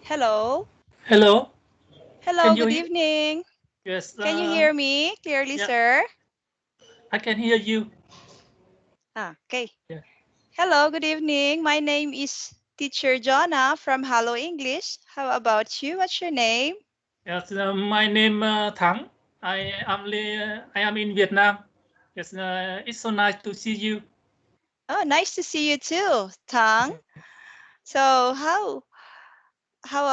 Hello. Hello, Hello, can you good hear? evening. Yes, Can you hear me clearly, yeah, sir? I can hear you. Okay. Yeah. Hello, good evening. My name is Teacher Jonna from Hello English. How about you? What's your name? Yes, my name Thắng. I am in Vietnam. Yes, it's so nice to see you. Oh, nice to see you too, Tang. So how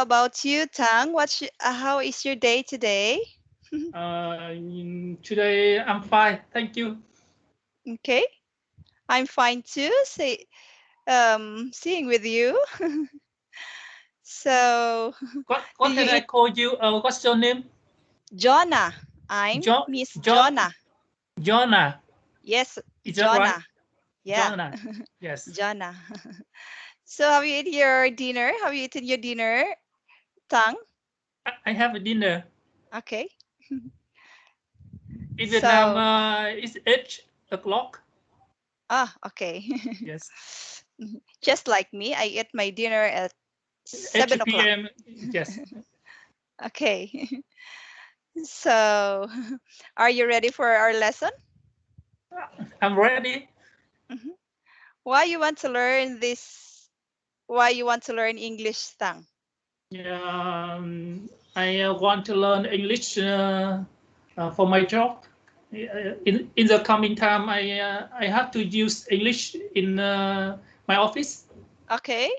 about you, Tang? How is your day today? Today I'm fine, thank you. Okay, I'm fine too. Seeing with you. So, do What you can I eat call you? What's your name? Jonna? I'm Jo Miss Jo Jonna. Jonah. Yes, Is that right? Jonna. Yeah, Jonah. Yes. Jonna. So have you eaten your dinner? Have you eaten your dinner, Tang? I have a dinner Okay. in Vietnam. So, It's 8 o'clock. okay. Yes. Just like me, I ate my dinner at 7 8 o'clock. p.m. Yes. Okay. So, are you ready for our lesson? I'm ready. Mhm. Why you want to learn this? Why you want to learn English, Tang? I want to learn English for my job. In the coming time, I have to use English in my office. Okay.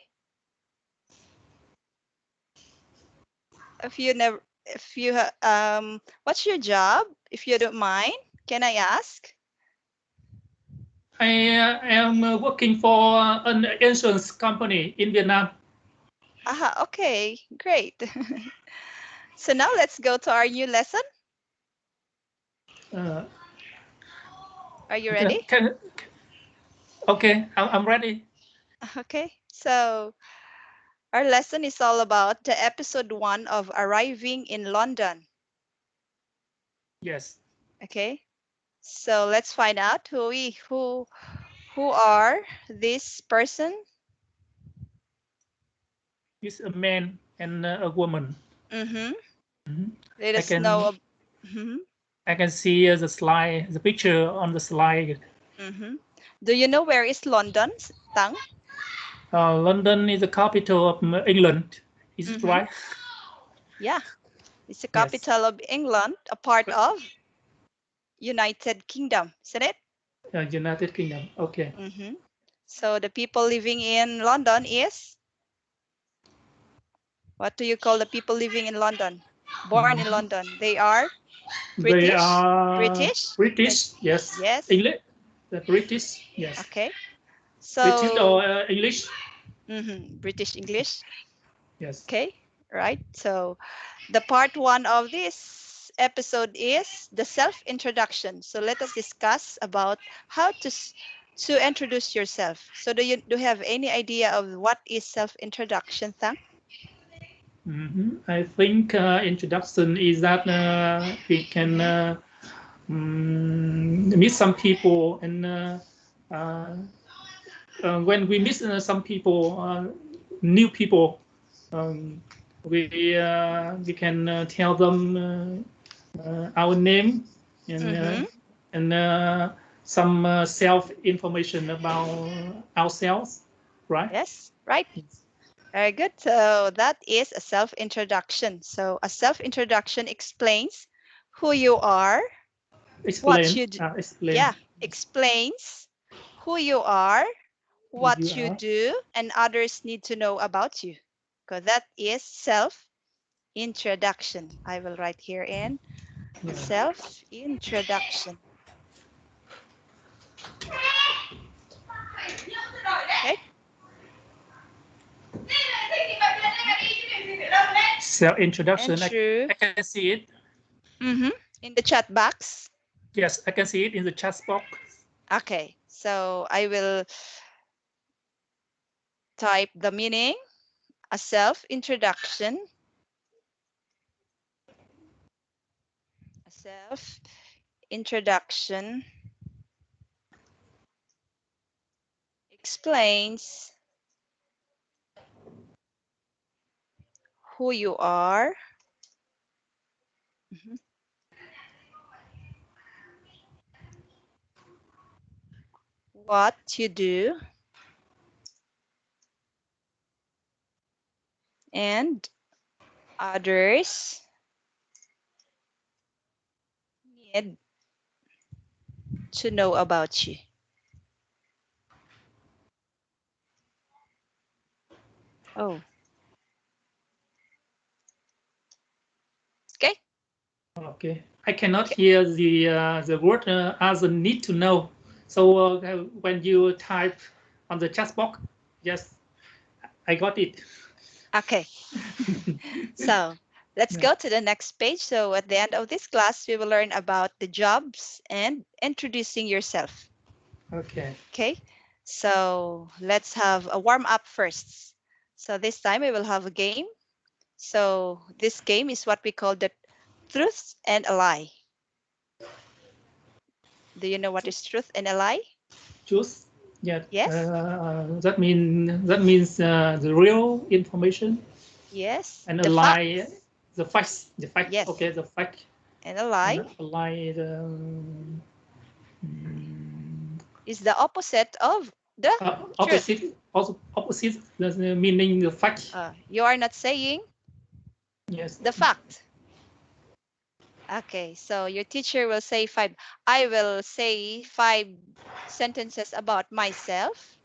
If you what's your job? If you don't mind, can I ask? I am working for an insurance company in Vietnam. Aha, okay, great. So now let's go to our new lesson. Uh, Are you ready? okay, okay, I'm ready. Okay, so our lesson is all about the episode 1 of arriving in London. Yes, Okay, so let's find out who are this person. it's a man and a woman. Mm-hmm. Mhm. Let I us know. can Mm-hmm. I can see the slide, the picture on the slide. Mm-hmm. Do you know where is London, Tang? London is the capital of England. Is it Mm-hmm. right? Yeah, it's the Yes. capital of England, a part of United Kingdom, isn't it? United Kingdom. Okay. Mm-hmm. So the people living in London is, what do you call the people living in London? Born in Mhm. London. They are They British? are British? British. Yes. Yes. English. The British. Yes. Okay. British So, or English. British English. Yes. Okay. Right. So the part 1 of this episode is the self-introduction. So let us discuss about how to introduce yourself. So do you have any idea of what is self-introduction, Thang? I think introduction is that we can Mm-hmm. meet some people, and uh, when we meet some people, new people, um, we can tell them our name and Mm-hmm. some self information about ourselves, right? Yes, right. Very good. So that is a self-introduction. So a self-introduction explains who you are, what Explain, you do. explain Yeah, explains who you are, who you what you are. do, and others need to know about you. Because that is self-introduction. I will write here in Yeah. self-introduction. Okay. Self And introduction. true. I can see it. Mm-hmm. In the chat box. Yes, I can see it in the chat box. Okay. So I will type the meaning. A self-introduction. A self-introduction explains who you are, mhm, what you do, and others need to know about you. Oh, okay. Okay. I cannot hear the word as a need to know. So when you type on the chat box, yes, I got it. Okay. So let's Yeah. go to the next page. So at the end of this class, we will learn about the jobs and introducing yourself. Okay. Okay. So let's have a warm up first. So this time we will have a game. So this game is what we call the truth and a lie. Do you know what is truth and a lie? Choose. Yeah. Yes. That means the real information Yes. and a The lie, facts. the facts. The fact. Yes. Okay. The fact And a and lie a lie. Mm, is the opposite of the truth. opposite. Also opposite. That's meaning the fact. You are not saying Yes. the fact. Okay, so your teacher will say five. I will say five sentences about myself,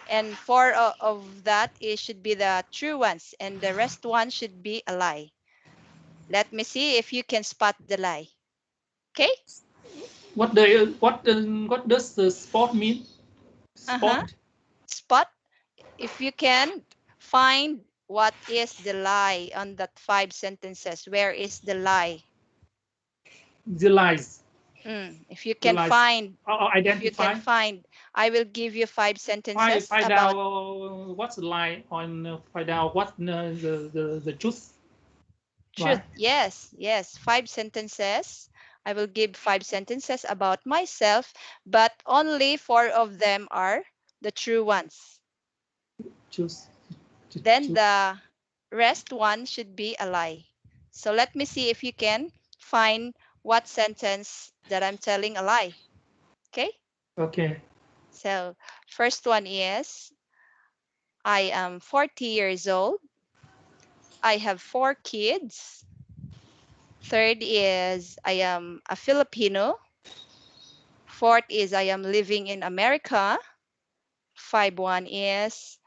and four of that is should be the true ones, and the rest one should be a lie. Let me see if you can spot the lie. Okay? What does the sport mean? Uh-huh. Sport. Spot if you can find what is the lie on that five sentences. Where is the lie? The lies. If you The can lies. find, if you can Identify. find, I will give you five Find sentences find about out what's the lie on find out what the truth. truth. Right. Yes, yes, five sentences. I will give five sentences about myself, but only four of them are the true ones. Choose. Then Choose. the rest one should be a lie. So let me see if you can find what sentence that I'm telling a lie. Okay? Okay. So first one is I am 40 years old. I have four kids. Third is I am a Filipino. Fourth is I am living in America. Five one is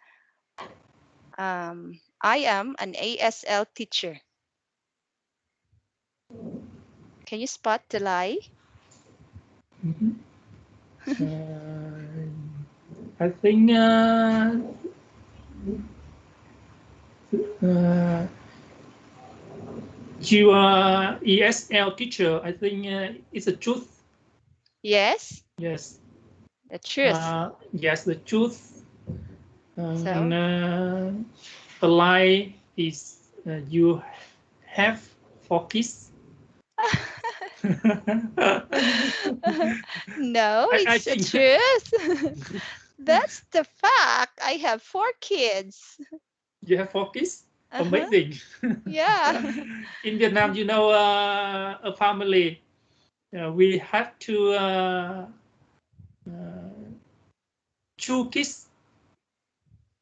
I am an ASL teacher. Can you spot the lie? Mhm. I think uh, you are ESL teacher. I think it's the truth. Yes, Yes. the truth. Yes, the truth. And So, the lie is you have four kids. no, I it's the think truth. That's the fact. I have four kids. you have four kids. Uh-huh. Amazing. Yeah. In Vietnam, a family, we have to uh, two kids.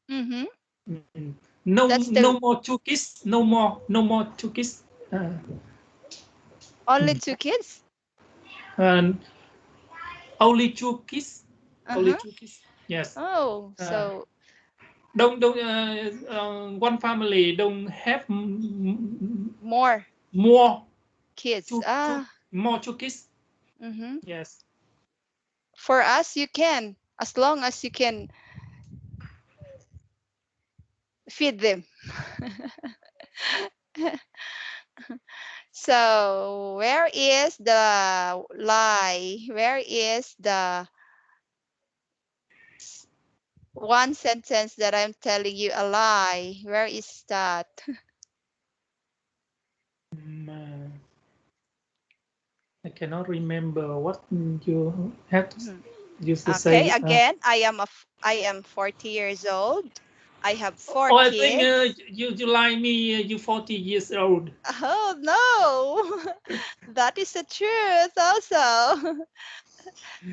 Mm-hmm. Mm. No, That's the no more two kids. No more two kids. Uh, only mm. two kids. And only two kids. Only Uh-huh. two kids. Yes. Oh, Uh, so don't one family don't have more more kids. two more two kids. Mm-hmm. Yes. For us, you can, as long as you can feed them. So, where is the lie? Where is the one sentence that I'm telling you a lie? Where is that? Mm, I cannot remember what you have to Mhm. used to Okay, say. again, I am 40 years old. I have four Oh, I think kids. you like me. You 40 years old. Oh no, that is the truth also.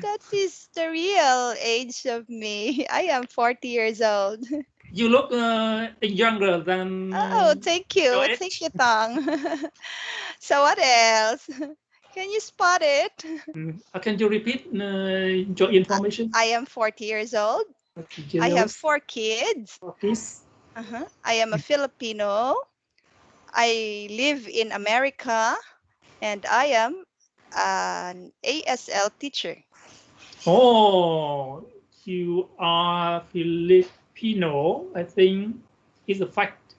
That is the real age of me. I am 40 years old. You look younger than Oh, thank your you. Thank age. you, Tang. So what else? Can you spot it? Can you repeat your I information? I am 40 years old. I have Years, four kids. please. I am a Filipino. I live in America and I am an ASL teacher. Oh, you are Filipino. I think is a fact.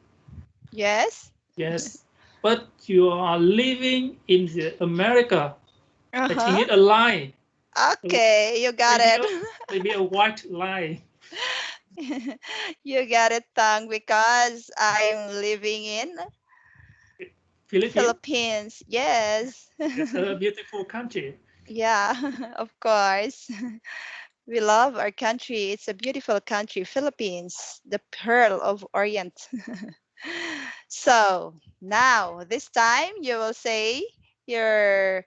Yes? Yes, but you are living in the America. I think Uh-huh. it's a lie. Okay, you got Maybe it. a maybe a white lie. You got it, Tang, because I'm living in Philippines. Philippines. Yes. It's a beautiful country. Yeah, of course. We love our country. It's a beautiful country, Philippines, the pearl of Orient. So now, this time you will say your,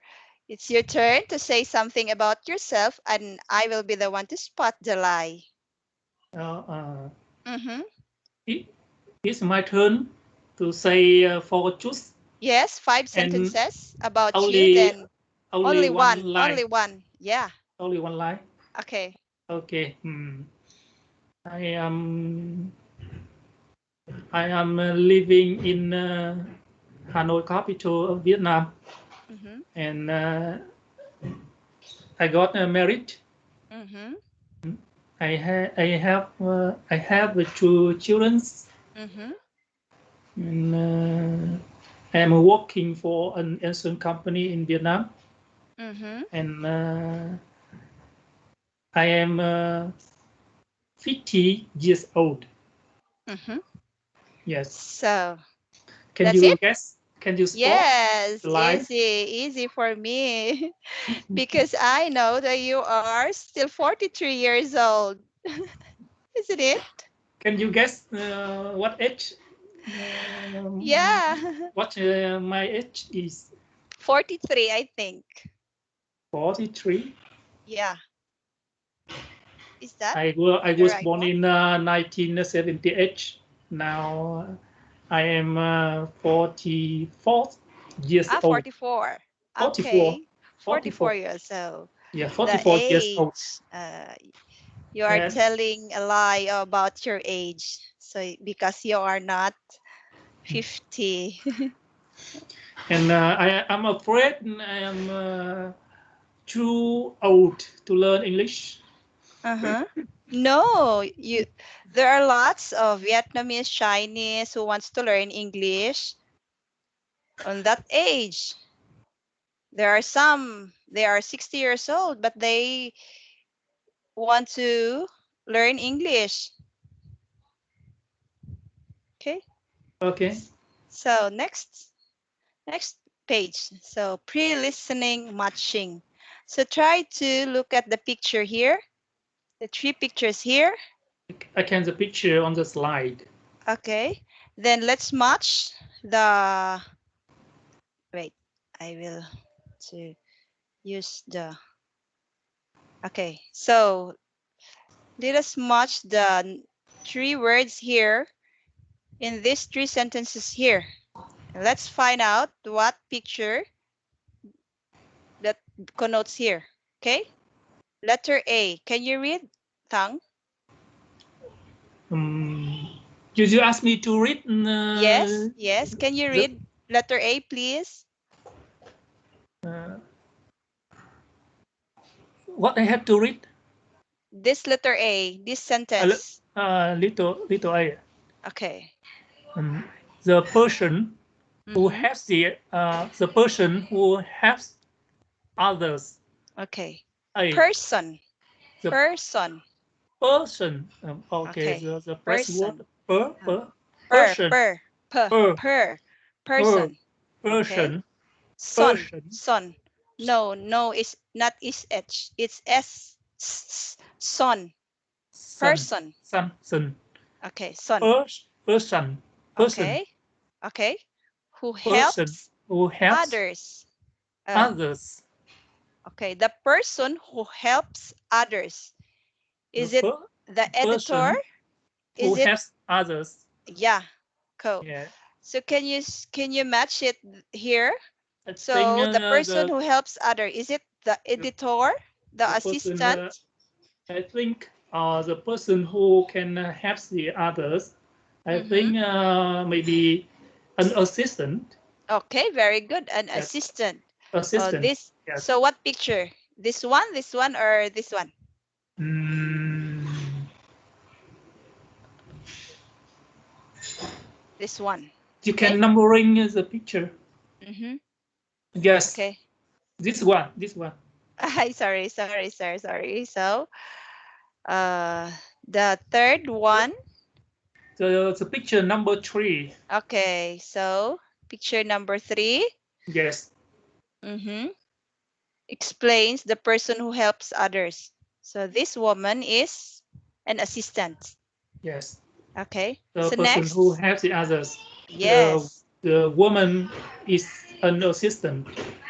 it's your turn to say something about yourself, and I will be the one to spot the lie. Uh, Mm-hmm. it, it's my turn to say for choose Yes, five and sentences about you, only then only one lie. only one. Yeah. Only one lie. Okay. Okay. I am I am living in Hanoi, capital of Vietnam, Mm-hmm. and I got married. Mm-hmm. I have two children, Mm-hmm. and I am working for an insurance company in Vietnam, Mm-hmm. and I am 50 years old. Mm-hmm. Yes. So Can that's it? you guess? Can you spot Yes, the lie? easy for me. Because I know that you are still 43 years old. Isn't it? Can you guess what age? Yeah. What my age is? 43, I think. 43. Yeah. Is that I the was right born one? in 1978. Now I am 44 years Ah, old. 44. 44. Okay. 44 44. years old. Yeah, The 44 years old. age. You are And telling a lie about your age. So because you are not 50. I'm afraid I am too old to learn English. Uh-huh. No, there are lots of Vietnamese, Chinese who wants to learn English on that age. There are some, they are 60 years old, but they want to learn English. Okay. Okay. So next page. So pre-listening matching. So try to look at the picture here, the three pictures here. I can the picture on the slide. Okay. Then let's match the, wait, I will to use the, okay. So let us match the three words here in these three sentences here. Let's find out what picture that connotes here. Okay. Letter A. Can you read, Thang? Um, you ask me to read Yes, yes. Can you the read letter A, please? uh, what I have to read? This letter A, this A sentence. little I. Okay. Um, the person who Mm-hmm. helps the person who helps others. Okay. I Person. the Person. person. Okay, Okay. the first word Person. Uh, per, person per, per, per per. per Person. Okay. person Son. person Son. No, no, it's not is H. It's S. Son. son Person. son son. Okay, son. Person. Person. Okay. Okay. Who Person helps who helps others? others. Okay, the person who helps others. The Is it the editor? person who Is it? helps others. Yeah. Cool. Yeah. So can you match it here? I think So the person who helps other, is it the editor, the the person assistant? I think the person who can help the others. I Mm-hmm. think maybe an assistant. Okay, very good. An Yes, assistant. assistant. This. Yes. So what picture? This one, or this one? Mm, This one. you Okay. can numbering the picture. Mm-hmm. Yes, Okay. this one. This one. Hi, sorry. So, uh, the third one. The picture number 3. Okay. So, picture number 3. Yes. Mm-hmm. Explains the person who helps others. So this woman is an assistant. Yes. Okay. The So person who next. helps the others. The Yes. the woman is an assistant.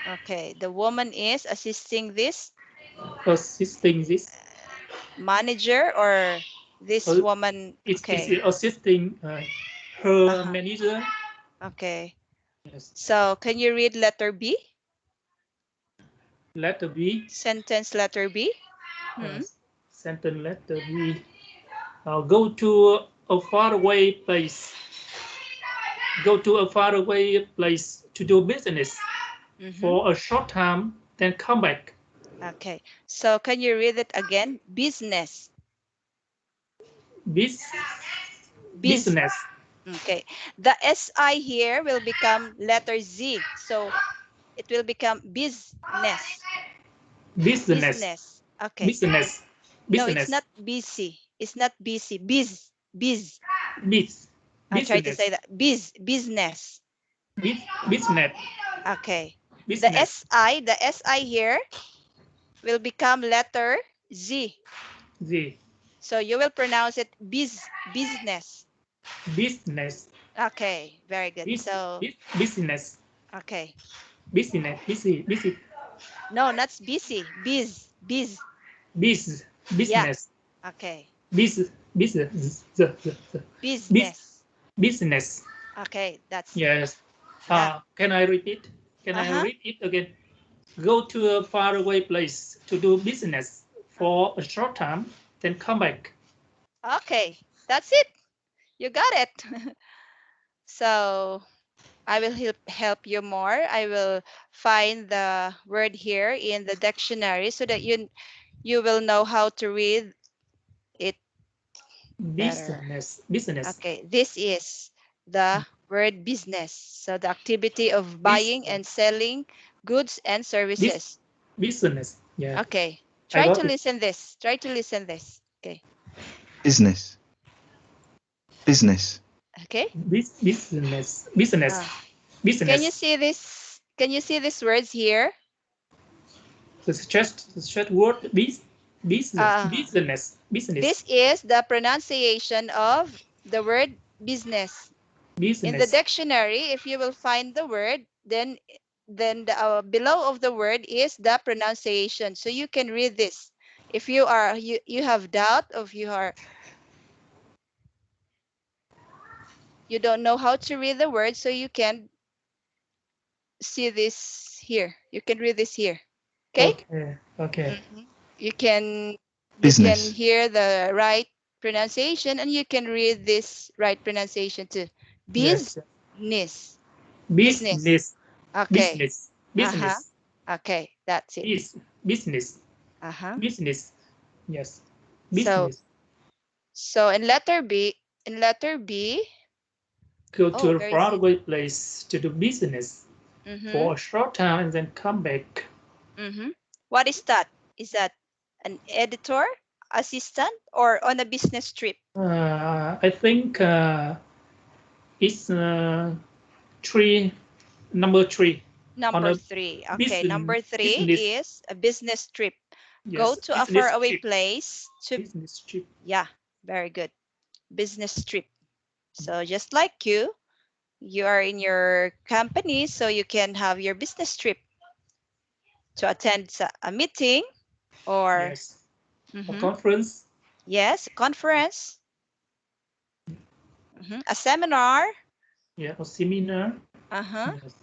Okay. The woman is assisting this Assisting this. manager, or this Uh, woman. is Okay. assisting her Uh-huh. manager. Okay. Yes. So can you read letter B? Letter B. Sentence letter B. Uh, Hmm. sentence letter B. Go to a faraway place. Go to a faraway place to do business Mm-hmm. for a short time, then come back. Okay. So can you read it again? Business. Bus Biz. business. Okay. The SI here will become letter Z. So it will become business. Business. Business. Okay. Business. No, it's Business. not busy. It's not busy. Biz. Biz. I try to Business. say that. Business. Business. Okay. Business. The SI here will become letter Z. The So you will pronounce it business. business. Okay, very good. So, Business. okay. Business. Busy. No, not busy. Biz. Yeah. Business. Okay. Business. The. Business. Business. Okay, that's it. Yes. Yeah. Can I repeat? Can I Uh-huh. read it again? Go to a faraway place to do business for a short time, then come back. Okay, that's it. You got it. So I will help you more. I will find the word here in the dictionary so that you will know how to read it better. Business. Business. Okay, this is the word business. So the activity of Bus. buying and selling goods and Bus. services. Business. Yeah, Okay, I try to got it. listen this. Try to listen this. Okay. business, business, Okay. Business. Business. Uh, can you Business. see this? Can you see these words here? The word Uh, business. Business. this is the pronunciation of the word business. In the Business. dictionary, if you will find the word, then the, below of the word is the pronunciation. So you can read this. If you have doubt, of you don't know how to read the word, so you can see this here. You can read this here. Okay? Okay. Okay. Mhm. You can business, hear the right pronunciation, and you can read this right pronunciation too. Yes. Business. Business. Business. Okay. Business. Uh-huh. Business. Okay, that's it. Business. Uh-huh. Business. Yes. So Business. so in letter B, Go oh, to a where is it? faraway place to do business Mm-hmm. for a short time and then come back. Mm-hmm. What is that? Is that an editor, assistant, or on a business trip? I think it's number three on Number a three. Okay, business number three business. is a business trip. Go Yes, to a business faraway trip. place to, Business trip. yeah, very good. business trip. So just like you are in your company, so you can have your business trip to attend a meeting or Yes. A mhm, conference. yes, a conference, a seminar. Yeah, a seminar. Uh-huh. Yes.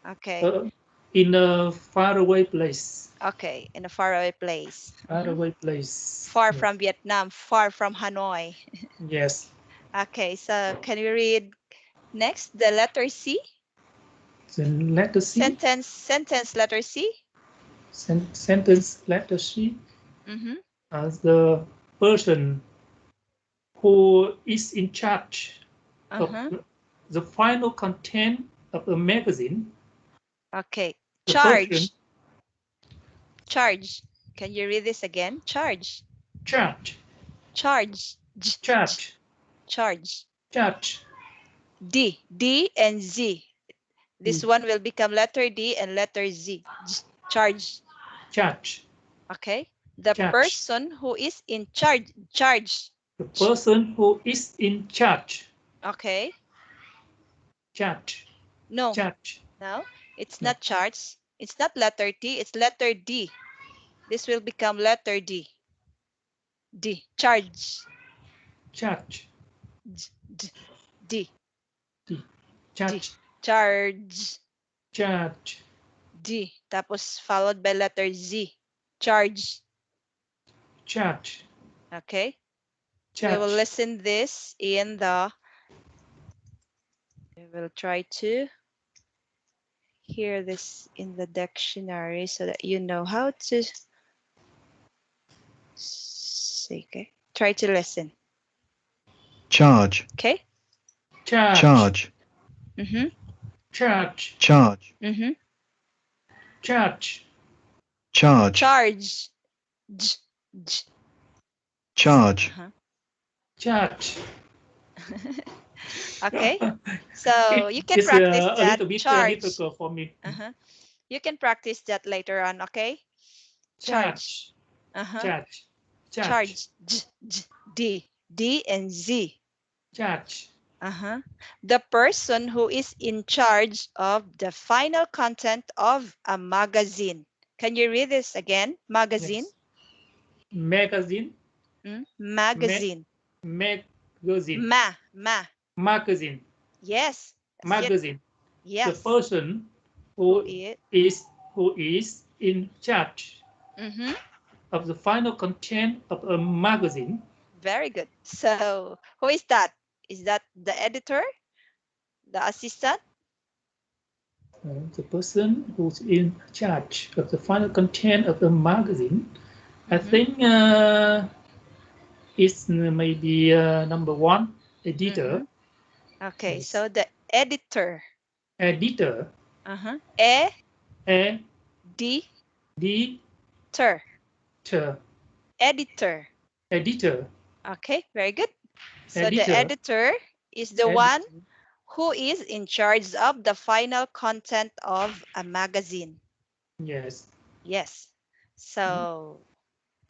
Okay. In a faraway place. Okay, in a faraway place. Faraway place. Far Yes. from Vietnam, far from Hanoi. Yes. Okay, so can we read next the letter C? The letter C. Sentence letter C. Sentence letter C. Mm-hmm. As the person who is in charge of Uh-huh. the final content of a magazine. Okay. The person Charge. Can you read this again? Charge. charge. Charge. Charge. Charge. Charge. D and Z. This D. one will become letter D and letter Z. Charge. Charge. Okay. The Charge. person who is in charge. Charge. The person who is in charge. Okay. Charge. No. Charge. No. It's No. not charge. It's not letter T. It's letter D. This will become letter D. D. Charge. Charge. D. D. D. Charge. Charge. Charge. D. Tapos followed by letter Z. Charge. Charge. Okay. Charge. We will listen this in the. We will try to hear this in the dictionary so that you know how to say. Okay. Try to listen. Charge. Okay. Charge. Charge. Mm-hmm. Charge. Charge. Mm-hmm. Charge. Charge. Charge. Charge. Charge. Okay. So you can It's practice a that. little bit Charge. difficult for me. You can practice that later on. Okay. Charge. Charge. Charge. D and Z. Charge. The person who is in charge of the final content of a magazine. Can you read this again? Magazine. Yes. Magazine. Magazine. Magazine. Magazine. Yes. Magazine. Yes. The person who is in charge of the final content of a magazine. Very good. So who is that? Is that the editor? The assistant? The person who's in charge of the final content of the magazine. I think it's maybe number one, editor. Okay, Yes. so the editor. Editor. D. D. Ter. Ter. Editor. Editor. Okay, very good. So editor. the editor is the one who is in charge of the final content of a magazine. Yes. Yes. So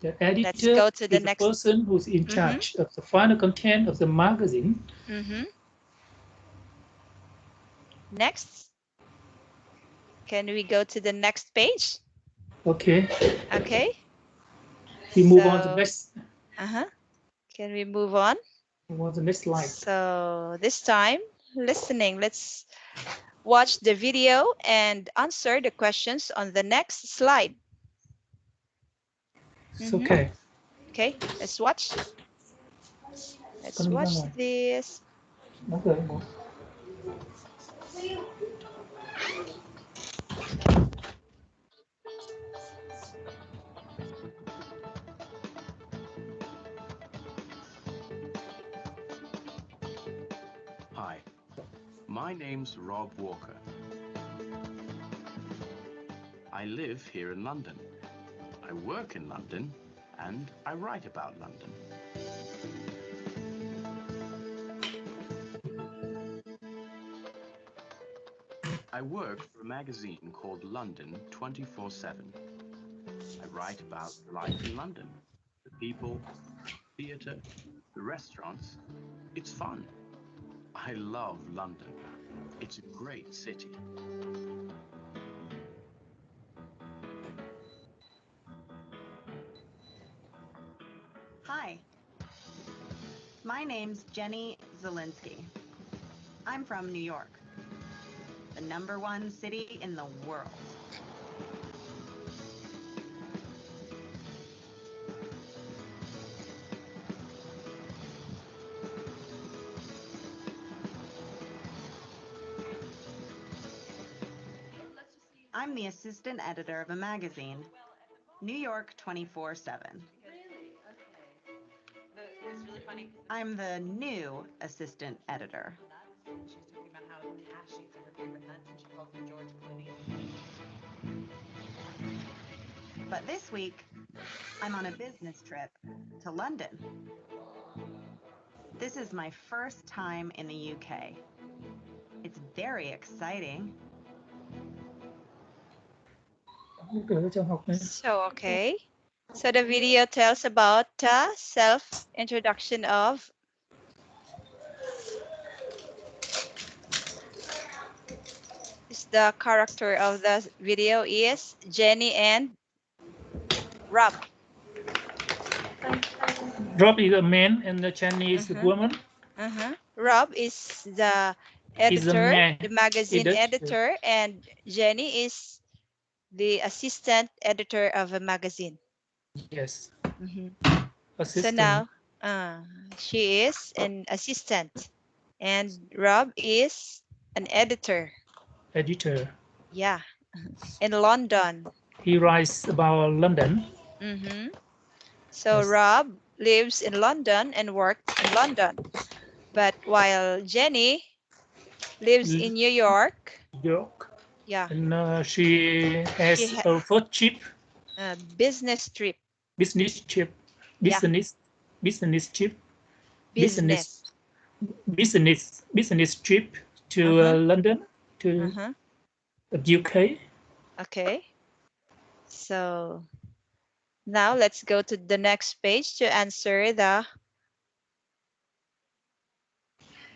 the editor let's go to the is next person who's in charge of the final content of the magazine. Next. Can we go to the next page? Okay. Okay. We move on to the next. Can we move on? Move on to the next slide. So this time, listening. Let's watch the video and answer the questions on the next slide. It's okay. Okay, let's watch. Let's watch this. Okay. Hi, my name's Rob Walker. I live here in London. I work in London, and I write about London. I work for a magazine called London 24/7. I write about life in London, the people, theatre, the restaurants, It's fun. I love London. It's a great city. Hi, my name's Jenny Zielinski. I'm from New York, the #1 city in the world. I'm the assistant editor of a magazine, New York 24/7. It's really funny. I'm the new assistant editor. She's talking about how hash sheets are her favorite nuts, and she calls them George Clooney. But this week, I'm on a business trip to London. This is my first time in the UK. It's very exciting. So, okay. So the video tells about the self-introduction of the character of the video is Jenny and Rob. Rob is a man and the Chinese woman Rob is the is a editor, man. the magazine editor, and Jenny is the assistant editor of a magazine. Yes. So Assistant. now she is an assistant, and Rob is an editor. Editor. Yeah, in London. He writes about London. So Yes. Rob lives in London and works in London. But while Jenny lives in New York. York. Yeah. And she has a first trip. Business trip. Business trip. Business. Business trip. Business. Business trip to London, to UK. Okay. So now let's go to the next page to answer the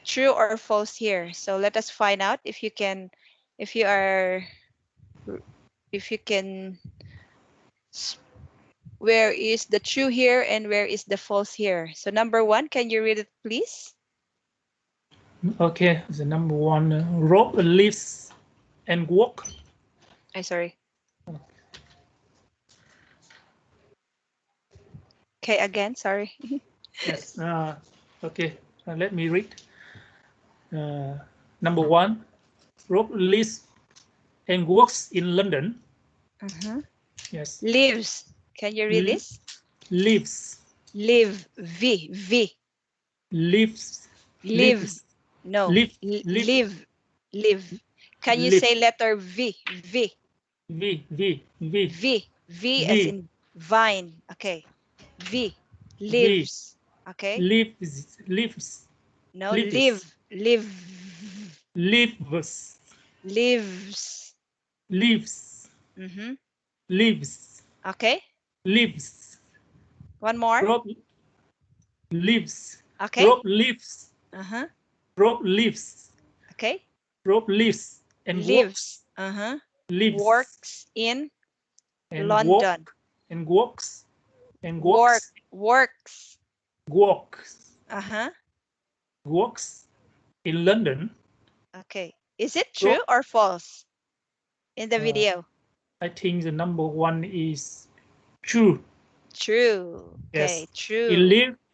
true or false here. So let us find out if you can, if you can, where is the true here and where is the false here. So number 1, can you read it, please? Okay, the number 1, Rob lives and work. Sorry. Okay, again, sorry. Yes. Okay, let me read. Number 1, Rob lives and works in London. Yes. Lives. Can you read this? Lives. Live. V. Lives. Live. No. Live. Live. Can you Live. say letter V? V. V as in vine. Okay. V. Lives. Okay. Lives. No, Lives. live. Lives. Lives. Lives. Lives. Okay. Lives. One more. Rob lives. Okay. Rob lives. Rob lives. Okay. Rob lives and lives. works. Lives. Works in and London. And works. And works. Works. Works in London. Okay. Is it true or false in the video? I think the number 1 is true. True. Okay, Yes. true. He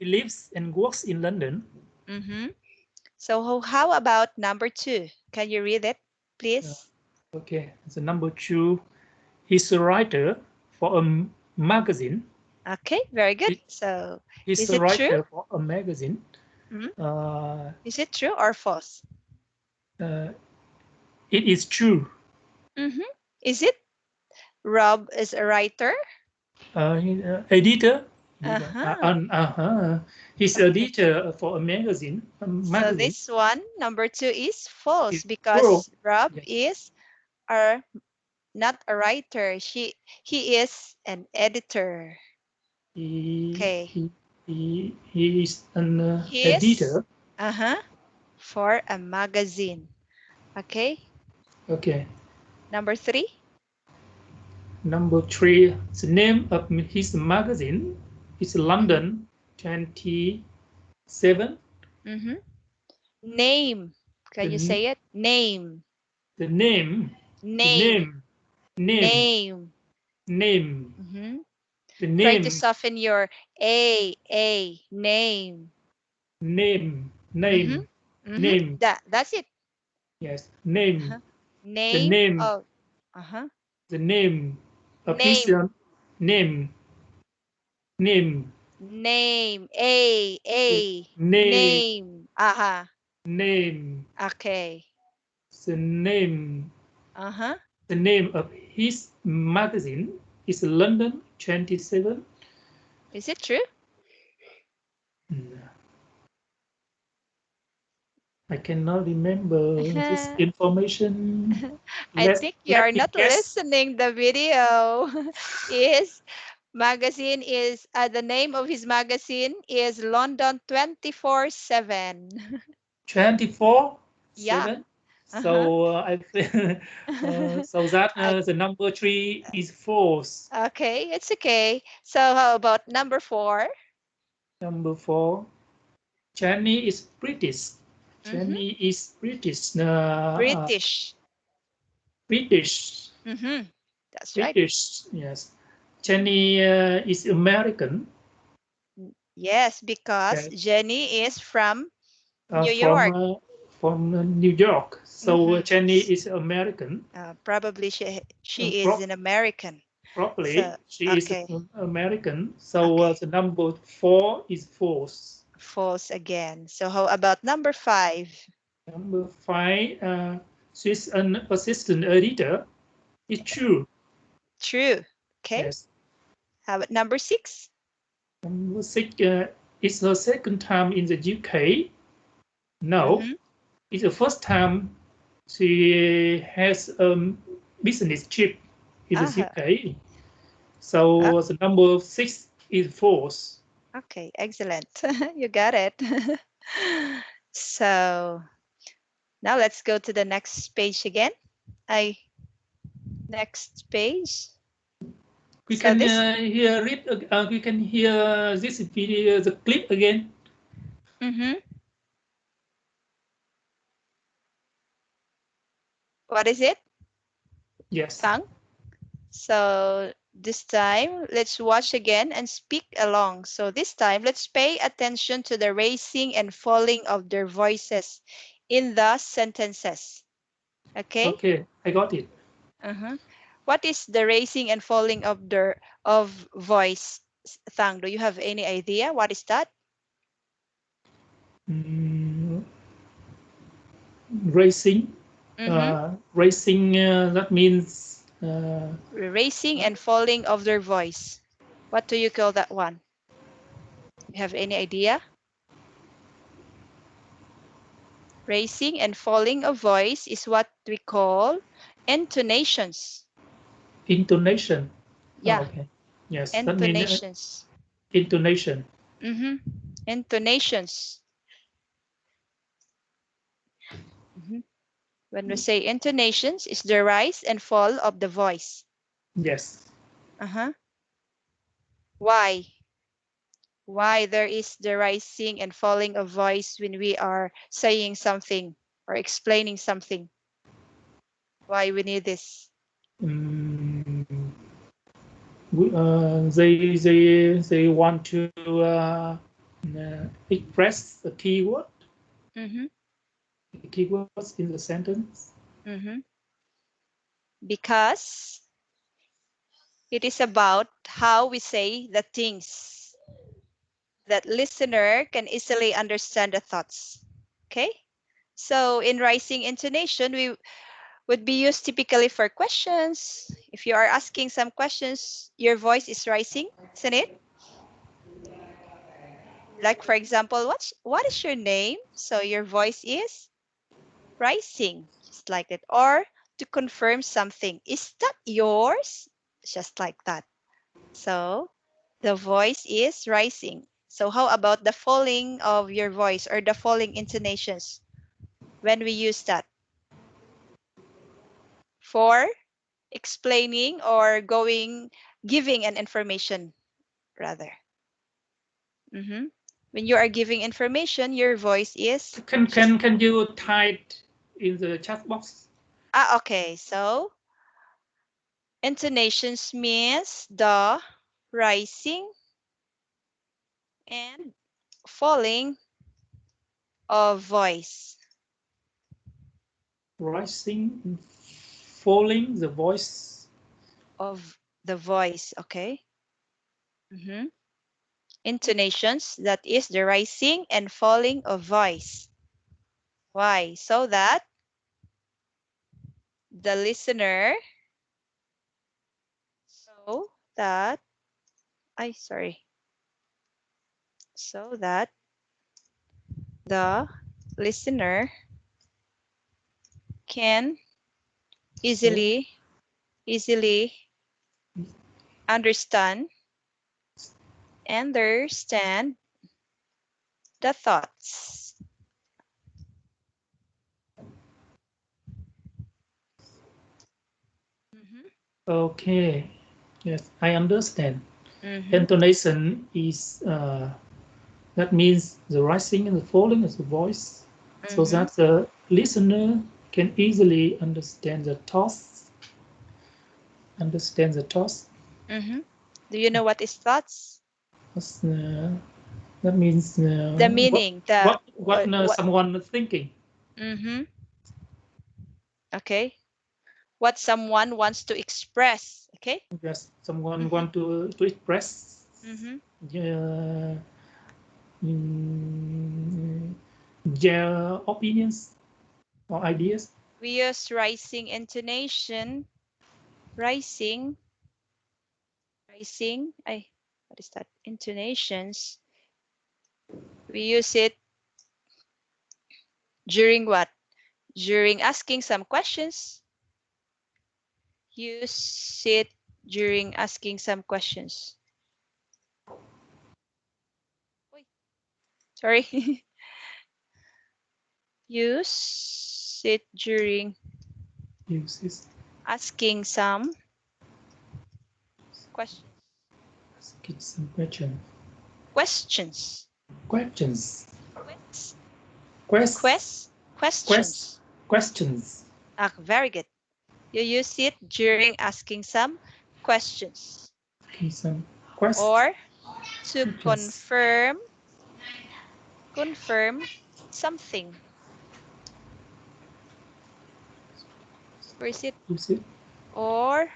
lives and works in London. So how about number 2? Can you read it, please? Okay. The number 2, he's a writer for a magazine. Okay, very good. So he's is a it writer true? for a magazine. Is it true or false? It is true. Is it Rob is a writer? Editor. He's editor for a magazine. So this one, number 2, is false because false. Rob is not a writer. He is an editor. He Okay. he is an He editor. Uh-huh. For a magazine. Okay. Okay. Number 3. Number 3, the name of his magazine is London 27. Mm-hmm. Name. Can you The, say it? Name. the name, the Name. name, name, Name. name, Mm-hmm. the Try to name, soften your A. Name. name, Mm-hmm. name, Mm-hmm. name. That's it. Yes, name, Uh-huh. the Name name, of. Uh-huh. the name of his Name. name, name, Name. A. name, Name. Aha. name, Okay. the name, Uh-huh. the name of his magazine is London 27. Is it true? I cannot remember this information. I Let think you are let me not guess. listening the video. Is magazine is the name of his magazine is London 24/7. 24 Yeah. 7. Uh-huh. So I think so that Uh, the number 3 is false. okay, it's okay. So how about number 4? Number 4, Jenny is British. Mm-hmm. Jenny is British. British. British. Mm-hmm. That's right. British. Yes. Jenny is American. Yes, because Yes. Jenny is from New York. From New York. So Mm-hmm. Jenny is American. Probably she is Pro an American. So Properly, she is okay, American. So okay. the number 4 is false. False again. So how about number 5? Number 5, she's an assistant editor. It's true. True. Okay. Yes. How about number 6? Number 6, it's her second time in the UK. No, Mm-hmm. it's the first time she has a business trip in the Uh-huh. UK. So the number 6 is false. Okay, excellent. You got it. So now let's go to the next page again. I Next page. We So can this. hear it. We can hear this video, the clip again. Mm-hmm. What is it? Yes. Thang? So this time, let's watch again and speak along. So this time, let's pay attention to the raising and falling of their voices in the sentences. Okay? Okay, I got it. Uh-huh. What is the raising and falling of voice? Thang, do you have any idea? What is that? Mm, racing. Mm-hmm. Racing. That means. Raising and falling of their voice. What do you call that one? You have any idea? Raising and falling of voice is what we call intonations. Intonation. Yeah, Okay. Yes, that means intonations. intonation. Mm-hmm. Intonations. Mm-hmm. When we say intonations, is the rise and fall of the voice. Yes. Uh-huh. Why? Why there is the rising and falling of voice when we are saying something or explaining something? Why we need this? Mm, they want to express the Mm-hmm. keywords in the sentence. Mm-hmm. Because it is about how we say the things that listener can easily understand the thoughts. Okay? So in rising intonation, we would be used typically for questions. If you are asking some questions, your voice is rising, isn't it? Like for example, what is your name? So your voice is rising, just like that. Or to confirm something, is that yours? Just like that. So the voice is rising. So how about the falling of your voice or the falling intonations when we use that? For explaining or giving an information rather. When you are giving information, your voice is Can you type in the chat box? okay. So intonations means the rising and falling of voice. Rising and falling the voice. Of the voice, okay? Intonations, that is the rising and falling of voice. Why? So that the listener, so that, so that the listener can easily understand the thoughts. Okay. Yes, I understand. Intonation is that means the rising and the falling of the voice, so that the listener can easily understand the thoughts. Do you know what is thoughts? That means The meaning, what someone is thinking. Okay. What someone wants to express. Okay. Yes, someone want to express their opinions or ideas. We use rising intonation. Rising. What is that? Intonations. We use it during what? During asking some questions. Use it during asking some questions. Sorry. Use it during asking some questions. Asking some questions. Questions. Questions. Questions. Questions. Very good. You use it during asking some questions. Some Or to questions. confirm something. Where is it? Or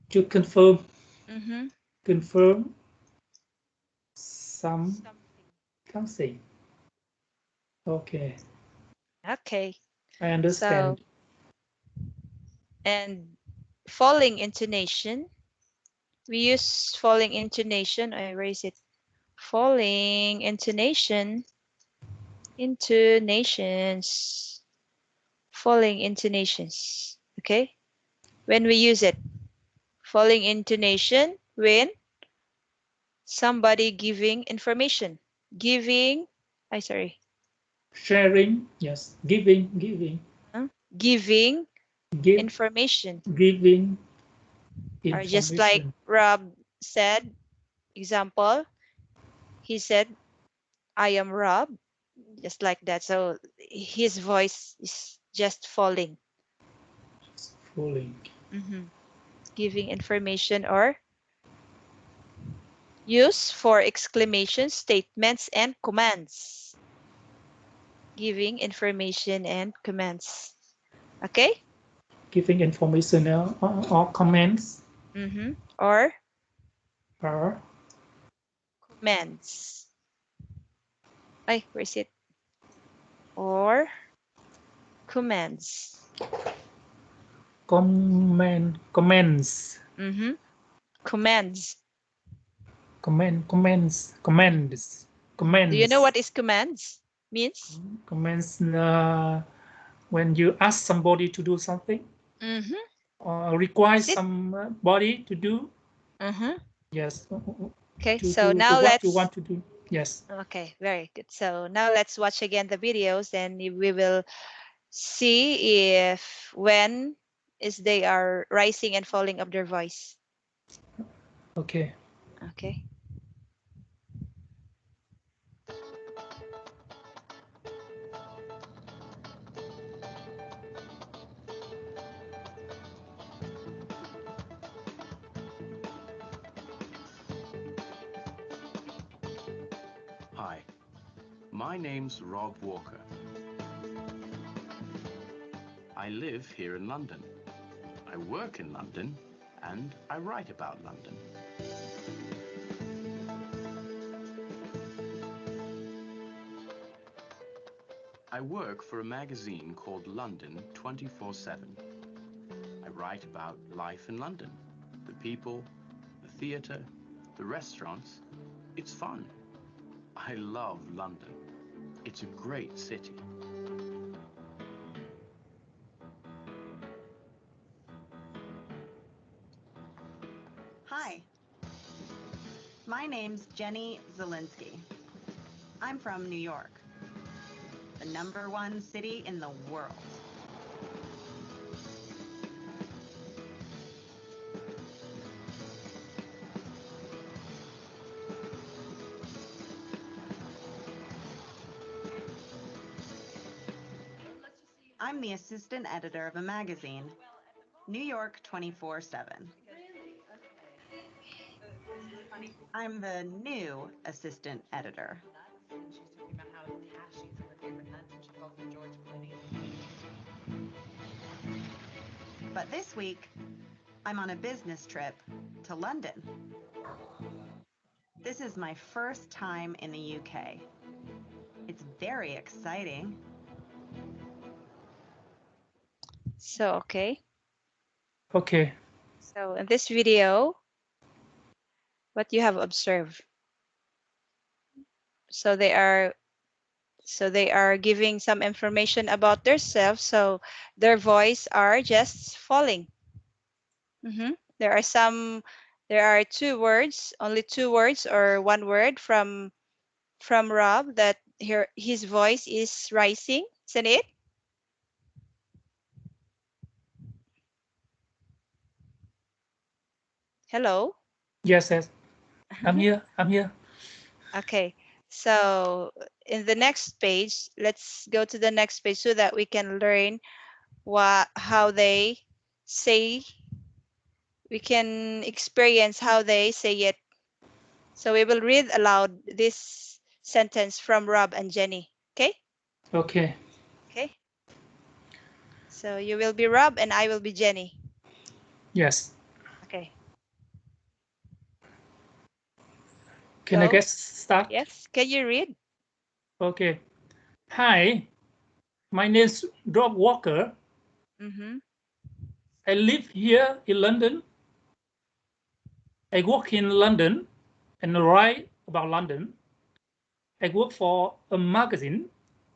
to confirm. Mhm. Confirm something. Okay. Okay. I understand. So, and falling intonation. We use falling intonation. I erase it. Falling intonation. Intonations. Falling intonations. Okay. When we use it. Falling intonation when somebody giving information. Sharing. Yes. Giving. Giving information. Giving Or just like information. Rob said, example, he said, I am Rob, just like that. So his voice is just falling. Falling. Giving information or use for exclamation statements and commands. Giving information and commands. Okay? Giving information or comments. Or Or commands. Where is it? Or commands. Comments. Commands. Commands. Do you know what is commands means? Commands when you ask somebody to do something. Or require somebody to do. Yes. Okay, to so to now what you let's. want to do. Yes. Okay, very good. So now let's watch again the videos, and we will see if when is they are rising and falling of their voice. Okay. Okay. Hi, my name's Rob Walker. I live here in London. I work in London, and I write about London. I work for a magazine called London 24/7. I write about life in London, the people, the theatre, the restaurants. It's fun. I love London. It's a great city. Hi, my name's Jenny Zelinsky. I'm from New York, the #1 city in the world. I'm the assistant editor of a magazine, New York 24/7. I'm the new assistant editor. And she's talking about how attached she is to her favorite nuts, and she calls them George Clooney. But this week, I'm on a business trip to London. This is my first time in the UK. It's very exciting. So okay. Okay. So in this video, what you have observed. So they are giving some information about themselves. So their voice are just falling. There are two words, only two words or one word from Rob that here his voice is rising, isn't it? Hello. Yes, yes. I'm here. I'm here. Okay. So in the next page, let's go to the next page so that we can learn how they say, we can experience how they say it. So we will read aloud this sentence from Rob and Jenny. Okay? Okay. Okay. So you will be Rob and I will be Jenny. Yes. Okay. Can I Go. get start? Yes. Can you read? Okay. Hi, my name's Rob Walker. Mm-hmm. I live here in London. I work in London and write about London. I work for a magazine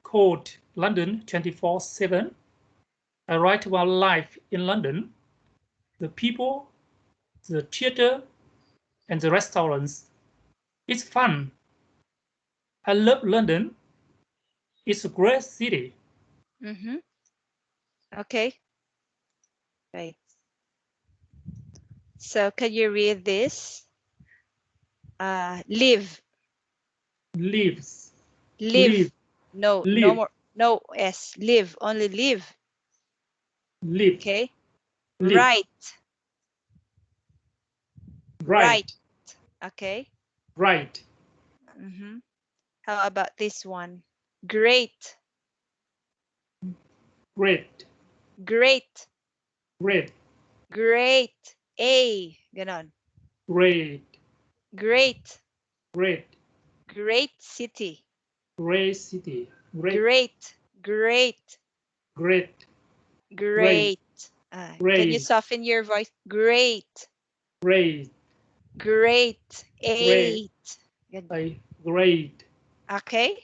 called London 24/7. I write about life in London, the people, the theater, and the restaurants. It's fun. I love London. It's a great city. Mm-hmm. Okay. Right. So can you read this? Live. Lives, Live. live, No, no live, more. No S. Live. Only live. live, Okay. live, Right. Right. right, Okay. right, Mm-hmm. How about this one? Great. great, Great. great, Great. A. Ganon. great, Great. great, Great city. great city, great, Great. Great. great, great, Great. Can you great, soften your voice? Great. great, Great. great, Eight. Good. great, Okay.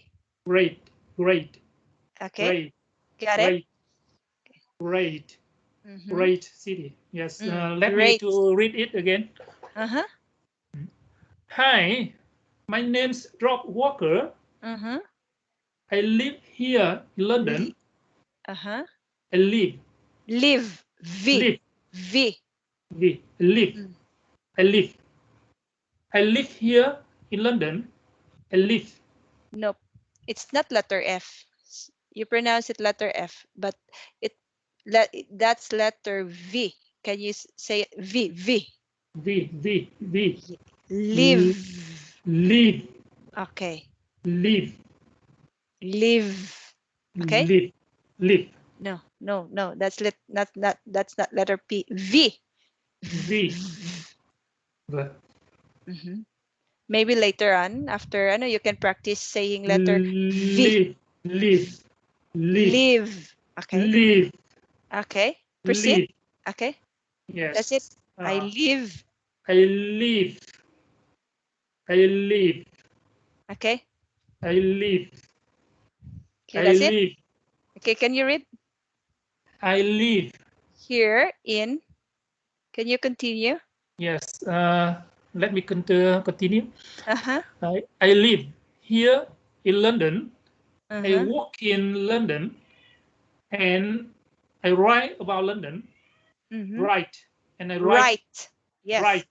great, great, Okay. great, Got it? great, great, Mm-hmm. great city. Yes. Let me Great. to read it again. Uh-huh. Hi, my name's Rob Walker. Mm-hmm. I live here in London. Uh-huh. I live. Live. V. Live. V. Live. Mm. I live. I live here in London. I live. Nope. It's not letter F. You pronounce it letter F, but it that's letter V. Can you say it? V? V. Live. Live. Okay. Live. Live. Okay. Live. Live. No, no, no. Not that's not letter P. V. V. Mm-hmm. Maybe later on, after I know you can practice saying letter V. Live. Live. Live. Live. Okay. Live. Okay. Proceed. Live. Okay. That's it. Yes. I live. I live. I live. Okay. I live. Okay, I that's it. live. Okay, can you read I live. here in? Can you continue? Yes. Let me continue. Uh-huh. I live here in London. I Uh-huh. work in London, and I write about London. Mm-hmm. Write and I write. Right. Yes. Write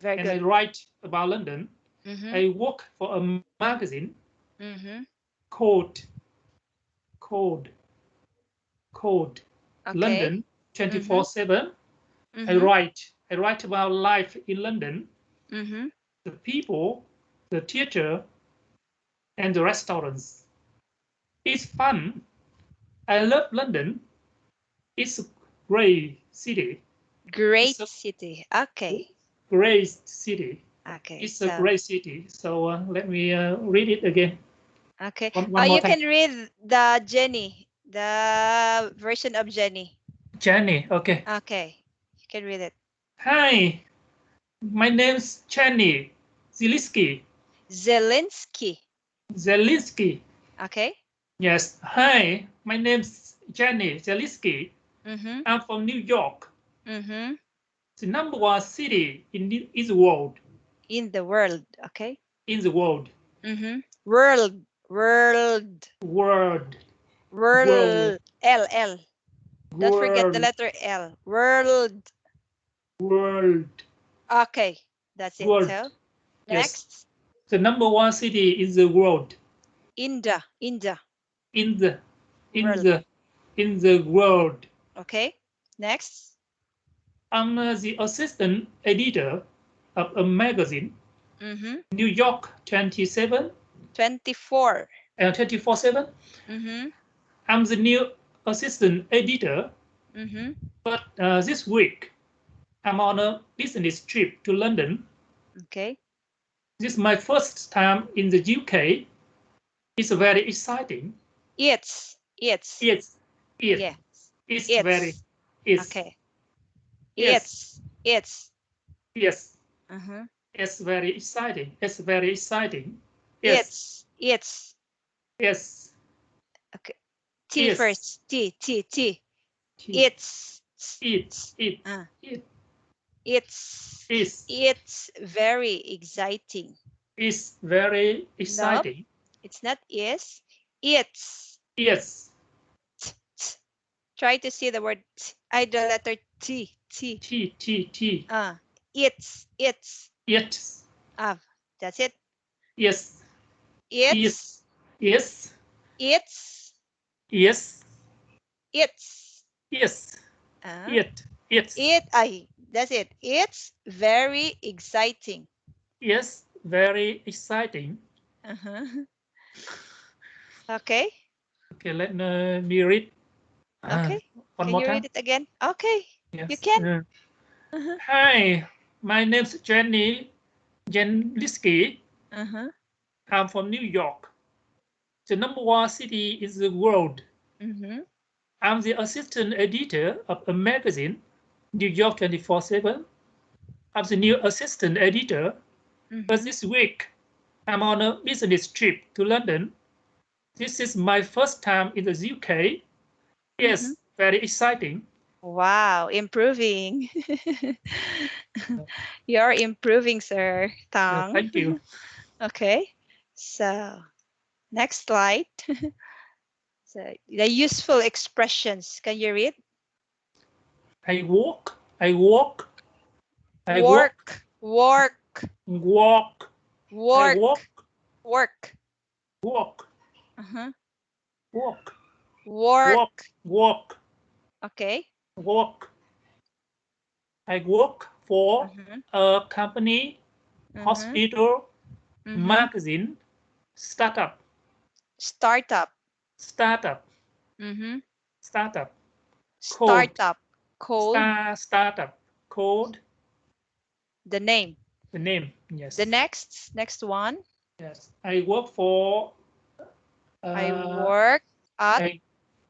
Very and I good. write about London. Mm-hmm. I work for a magazine Mm-hmm. called Code Okay. London Mm-hmm. 24/7. I Mm-hmm. write about life in London, Mm-hmm. the people, the theater, and the restaurants. It's fun. I love London. It's a great city. It's Great a city. Okay. great city. Okay. It's a So, great city. So let me read it again. okay. One more You time. can read the Jenny, the version of Jenny. Jenny. Okay. Okay. You can read it. Hi, my name's Jenny Zelinsky. Zelensky. Zelinsky. Okay. Yes. Hi, my name's Jenny Zelinsky. Mm-hmm. I'm from New York, Mm-hmm. the number one city in the world. In the world. Okay. In the world. Mm-hmm. World. World. World. World. World. L. L. Don't forget the World. letter L. World. World. Okay. That's it. World. So, Yes. next. The number one city in the world. India. India. In the in World. the in the world. Okay. Next. I'm the assistant editor of a magazine, Mm-hmm. New York 27 24. 24/7. Mm-hmm. I'm the new assistant editor, Mm-hmm. but this week I'm on a business trip to London. Okay. This is my first time in the UK. It's very exciting. It's. It's it Yeah. it's very It's. it's Okay. yes It's. yes Uh-huh. it's very exciting. It's very exciting. Yes It's. yes Okay. T yes first. T. it It's. it it Uh, it it's. is It's very exciting. is very Nope. exciting. It's not is. It's. Yes T. Try to see the word t. The letter T. T. t Uh. It's. it Ah. That's it. yes It's. yes yes It's. yes It's. yes Uh, it it's that's it. It's very exciting. yes very exciting. Uh-huh. Okay. Okay, let me read Okay. one Can more you read time. it again? Okay. You Yes. can. Uh-huh. Hi, my name's Jenny Jenliski. Uh-huh. I'm from New York, the number one city in the world. Mm-hmm. I'm the assistant editor of a magazine, New York 24/7. I'm the new assistant editor, but Mm-hmm. this week I'm on a business trip to London. This is my first time in the UK. Mm-hmm. Yes, very exciting. Wow, improving. You're improving, sir. Thang. Thank you. Okay. So, next slide. So, the useful expressions. Can you read? I walk. I walk. I walk. Work, work, Walk. I walk. work, work. Walk. Uh-huh. Walk. Walk. Work. Walk. Okay. Walk. I work for Mm-hmm. a company, Mm-hmm. hospital, Mm-hmm. magazine, startup, Startup. startup, Mm-hmm. startup, code, Startup. Code. startup, code, The name. the name. The Yes, next one. yes. I work for. I Uh, work at. I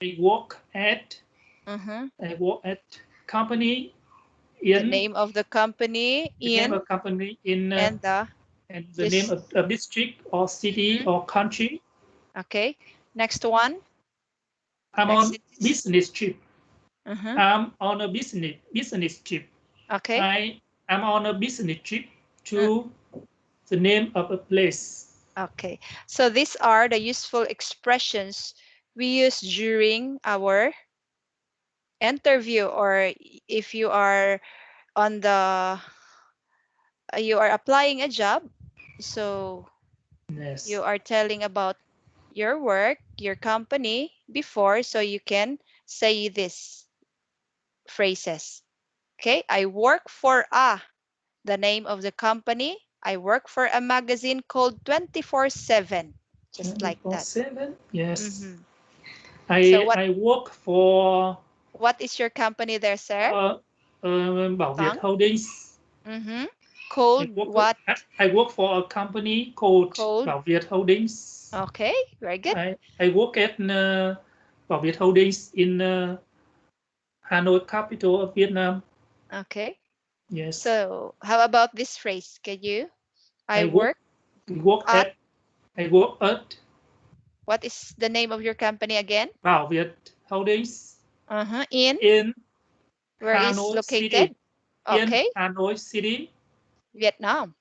I work at. Mm-hmm. I work at company The in name of the company the name in of company in and the and the name this. of a district or city Mm-hmm. or country. Okay. Next one. I'm Next on sentence. business trip. Mm-hmm. I'm on a business trip. Okay. I am on a business trip Mm. to the name of a place. Okay. So these are the useful expressions we use during our interview, or if you are on the you are applying a job, so you Yes. are telling about your work, your company before, so you can say these phrases. Okay, I work for the name of the company. I work for a magazine called 24/7, just like that. 24/7. Yes. Mm-hmm. So I work for what is your company there, sir? uh, Bảo Việt Tang? Holdings. Mm-hmm. I Called work what? I work for a company called Called. Bảo Việt Holdings. Okay, very good. I work at Bảo Việt Holdings in Hanoi, capital of Vietnam. Okay. Yes. So how about this phrase? Can you? I I work work work at. at I work at What is the name of your company again? Bảo Việt Holdings Uh-huh. In in where is Hanoi City. located? In Okay, Hanoi City, Vietnam.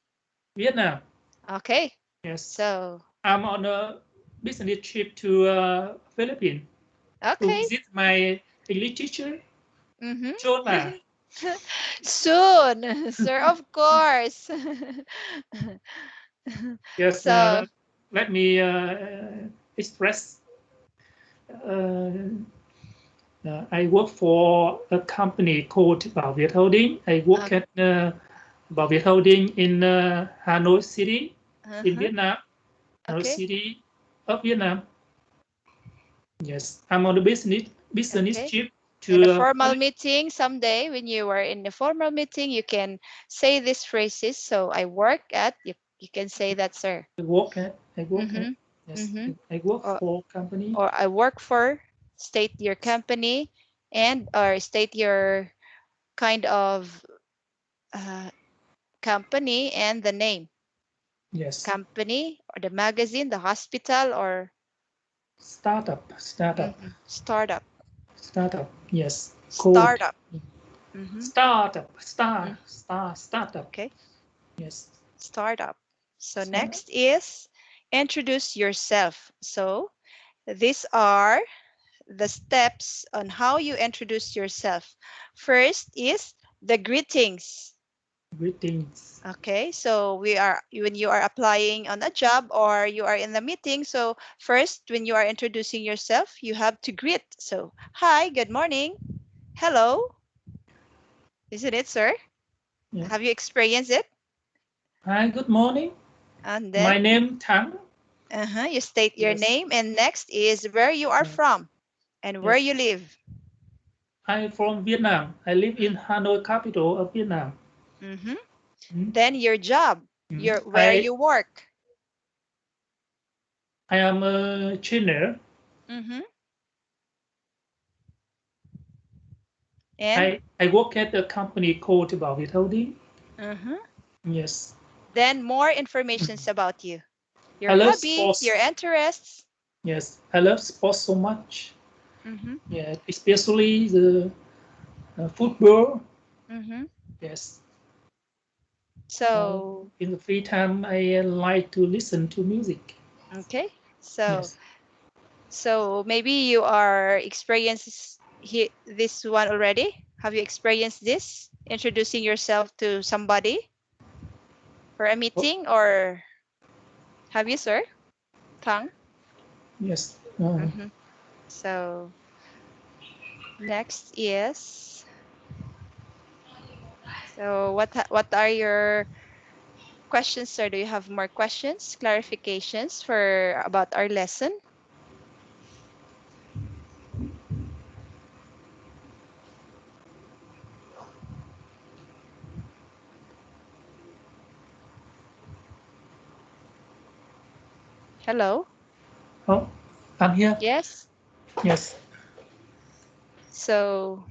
Vietnam. Okay. Yes. So I'm on a business trip to Philippines to okay. visit my English teacher, Mm-hmm. Jonah. Soon, sir, of course. Yes. So Let me express. Uh, I work for a company called Bảo Việt Holding. I work at Bảo Việt Holding in Hanoi City in uh-huh. Vietnam. Hanoi Okay. City of Vietnam. Yes, I'm on a business Okay. trip In a to formal meeting someday, when you are in a formal meeting, you can say these phrases. So I work at, you can say that, sir. I work at, Mm-hmm. yes, Mm-hmm. I work Or, for company. or I work for, state your company and or state your kind of uh, company and the name. Yes, Company or the magazine, the hospital or startup, startup. startup. Yes, code. Startup. Mm-hmm. Startup. Okay. Yes, Startup. So startup. next is introduce yourself. So these are the steps on how you introduce yourself. First is the greetings. Greetings. Okay, so we are when you are applying on a job or you are in a meeting. So first, when you are introducing yourself, you have to greet. So hi, good morning, hello, isn't it, sir? Yeah. Have you experienced it? Hi, good morning. And then My name Thang. you state your Yes. name, and next is where you are from and where you Yes. live. I'm from Vietnam. I live in Hanoi, capital of Vietnam. Mm-hmm. Mm. Then your job, Mm. your where you work. I am a trainer. Mm-hmm. And I work at a company called Bảo Việt Holding. mm-hmm. Yes. Then more informations about you, I your love hobbies, your sports. interests. Yes, I love sports so much. Mm-hmm. Yeah, especially the football. Mm-hmm. Yes. So, In the free time, I like to listen to music. okay. So, Yes. so maybe you are experienced this one already. Have you experienced this? Introducing yourself to somebody for a Oh, meeting, or have you, sir? Kang? yes. Mm-hmm. So, next is, so what are your questions, sir? Do you have more questions, clarifications for about our lesson? Hello? Oh, I'm here. Yes. Yes. So